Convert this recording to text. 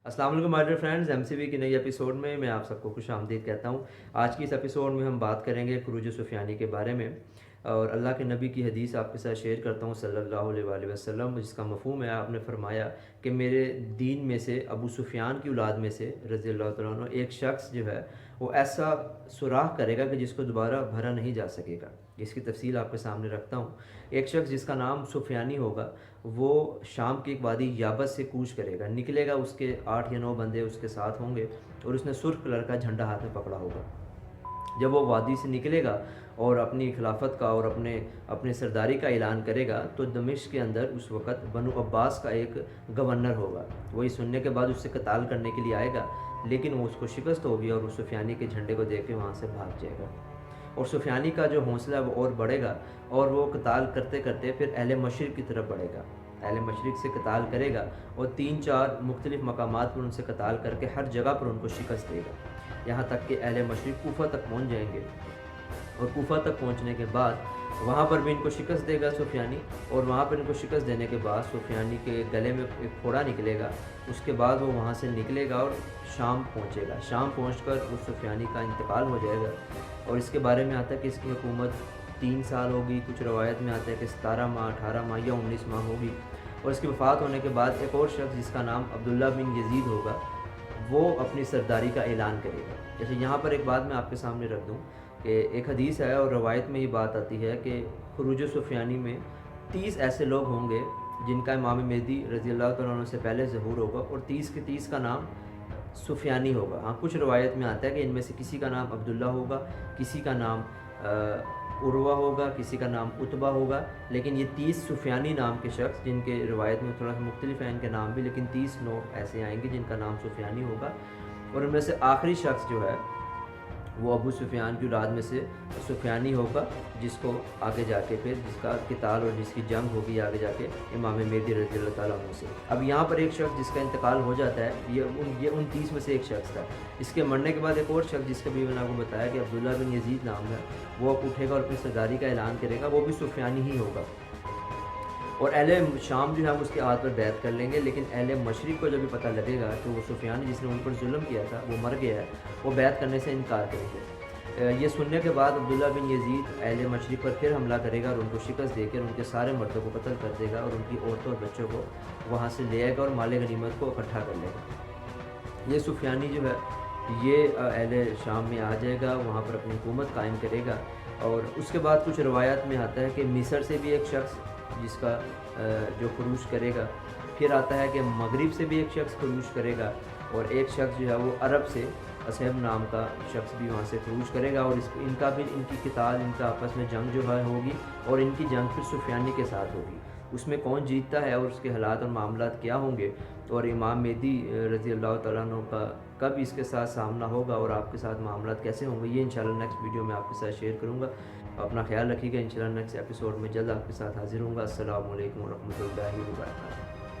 अस्सलाम वालेकुम my dear friends, MCV की नई एपिसोड में मैं आप सबको खुश आमदीद कहता हूँ। आज की इस एपिसोड में हम बात करेंगे खुरूज सुफियानी के बारे में और अल्लाह के नबी की हदीस आपके साथ शेयर करता हूँ सल्लल्लाहु अलैहि वसल्लम, जिसका मफ़हूम है आपने फरमाया कि मेरे दीन में से अबू सुफियान की औलाद में से रज़ी अल्लाह तआला अन्हु एक शख्स जो है वो ऐसा सुराख करेगा कि जिसको दोबारा भरा नहीं जा सकेगा। जिसकी तफसील आपके सामने रखता हूँ। एक शख्स जिसका नाम सुफियानी होगा, वो शाम की एक वादी याबस से कूच करेगा, निकलेगा, उसके 8 या 9 बंदे उसके साथ होंगे और उसने सुर्ख कलर का झंडा हाथ में पकड़ा होगा। जब वो वादी से निकलेगा और अपनी खिलाफत का और अपने अपने सरदारी का ऐलान करेगा, तो दमिश्क के अंदर उस वक़्त बनु अब्बास का एक गवर्नर होगा। वही सुनने के बाद उससे कताल करने के लिए आएगा, लेकिन वो उसको शिकस्त होगी और उस सुफियानी के झंडे को देख के वहाँ से भाग जाएगा। और सुफियानी का जो हौसला है वो और बढ़ेगा और वो कताल करते करते फिर अहले मशरिक़ की तरफ बढ़ेगा। अहले मशरिक़ से कताल करेगा और 3-4 मुख्तलिफ़ मकामात पर उनसे कताल करके हर जगह पर उनको शिकस्त देगा, यहाँ तक कि अहले मशरिक़ कूफ़ा तक पहुँच जाएंगे। और कूफ़ा तक पहुँचने के बाद वहाँ पर भी इनको शिकस्त देगा सुफियानी, और वहाँ पर इनको शिकस्त देने के बाद सुफियानी के गले में एक फोड़ा निकलेगा। उसके बाद वो वहाँ से निकलेगा और शाम पहुँचेगा। शाम पहुँचकर उस सुफियानी का इंतकाल हो जाएगा और इसके बारे में आता है कि इसकी हुकूमत 3 साल होगी। कुछ रवायत में आता है कि 17 माह, 18 माह या 19 माह होगी। और इसकी वफ़ात होने के बाद एक और शख्स जिसका नाम अब्दुल्ला बिन यजीद होगा, वो अपनी सरदारी का ऐलान करेगा। जैसे यहाँ पर एक बात मैं आपके सामने रख दूँ कि एक हदीस है और रवायत में ये बात आती है कि खुरूज सुफियानी में 30 ऐसे लोग होंगे जिनका इमाम मेहदी रज़ी अल्लाह तआला अन्हु से पहले ज़हूर होगा और 30 के 30 का नाम सुफियानी होगा। हाँ, कुछ रवायत में आता है कि इनमें से किसी का नाम अब्दुल्ला होगा, किसी का नाम उर्वा होगा, किसी का नाम उतबा होगा, लेकिन ये 30 सुफियानी नाम के शख्स, जिनके रवायत में थोड़ा सा मुख्तलिफ है इनके नाम भी, लेकिन 30 लोग ऐसे आएंगे जिनका नाम सुफियानी होगा। और उनमें से आखिरी शख्स जो है वो अबू सुफियान की औलाद में से सुफियानी होगा, जिसको आगे जाके फिर जिसका किताल और जिसकी जंग होगी आगे जाके इमाम मेहदी रज़ी अल्लाह तआला अन्हु से। अब यहाँ पर एक शख्स जिसका इंतकाल हो जाता है, ये उन 30 में से एक शख्स था। इसके मरने के बाद एक और शख्स जिसका भी मैंने आपको बताया कि अब्दुल्ला बिन यजीद नाम है, वो अब उठेगा और अपनी सरदारी का ऐलान करेगा। वो भी सुफियानी ही होगा और अहले शाम जो है उसके हाथ पर बैत कर लेंगे। लेकिन अहले मशरिक़ को जब भी पता लगेगा कि वो सुफियानी जिसने उन पर जुल्म किया था वो मर गया है, वो बैत करने से इनकार करेंगे। ये सुनने के बाद अब्दुल्ला बिन यजीद अहले मशरिक़ पर फिर हमला करेगा और उनको शिकस्त देकर उनके सारे मर्दों को कत्ल कर देगा और उनकी औरतों और बच्चों को वहाँ से ले आएगा और माल गनीमत को इकट्ठा कर लेगा। ये सुफियानी जो है ये अहले शाम में आ जाएगा, वहाँ पर अपनी हुकूमत कायम करेगा। और उसके बाद कुछ रवायात में आता है कि मिस्र से भी एक शख्स जिसका जो खरूज करेगा, फिर आता है कि मगरिब से भी एक शख्स खरूज करेगा, और एक शख्स जो है वो अरब से असहब नाम का शख्स भी वहाँ से खरूज करेगा। और इनका भी इनकी किताल, इनका आपस में जंग जो है होगी और इनकी जंग फिर सुफियानी के साथ होगी। उसमें कौन जीतता है और उसके हालात और मामलात क्या होंगे और इमाम मेहदी रज़ी अल्लाह तआला अन्हु का कब इसके साथ सामना होगा और आपके साथ मामलात कैसे होंगे, ये इंशाल्लाह नेक्स्ट वीडियो में आपके साथ शेयर करूँगा। अपना ख्याल रखिएगा। इंशाल्लाह नेक्स्ट एपिसोड में जल्द आपके साथ हाज़िर होऊंगा। अस्सलामु अलैकुम व रहमतुल्लाहि व बरकातहू।